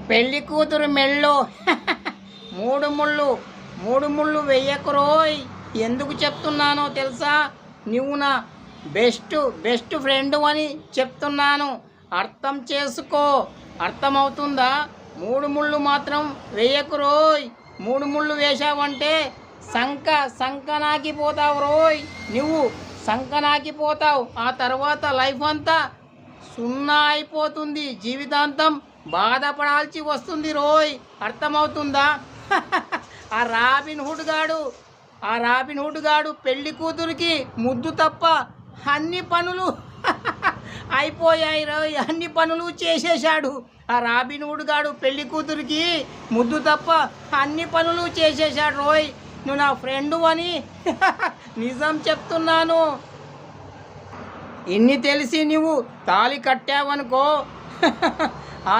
పెళ్లి కూతురు మెళ్ళో మూడు ముళ్ళు మూడు ముళ్ళు వెయ్యకురోయ్. ఎందుకు చెప్తున్నానో తెలుసా? నువ్వు నా బెస్ట్ ఫ్రెండ్ అని చెప్తున్నాను. అర్థం చేసుకో. అర్థమవుతుందా? మూడు ముళ్ళు మాత్రం వెయ్యకురోయ్. మూడు ముళ్ళు వేశావంటే సంకనాకిపోతావు రోయ్. నువ్వు సంకనాకిపోతావు. ఆ తర్వాత లైఫ్ అంతా సున్నా అయిపోతుంది. జీవితాంతం బాధపడాల్సి వస్తుంది రోయ్. అర్థమవుతుందా? ఆ రాబిన్ హుడ్ గాడు పెళ్లి కూతురికి ముద్దు తప్ప అన్ని పనులు అయిపోయాయి రోయ్. అన్ని పనులు చేసేశాడు. ఆ రాబిన్ హుడ్ గాడు పెళ్లి కూతురికి ముద్దు తప్ప అన్ని పనులు చేసేశాడు రోయ్. నువ్వు నా ఫ్రెండు అని నిజం చెప్తున్నాను. ఇన్ని తెలిసి నువ్వు తాళి కట్టావనుకో ఆ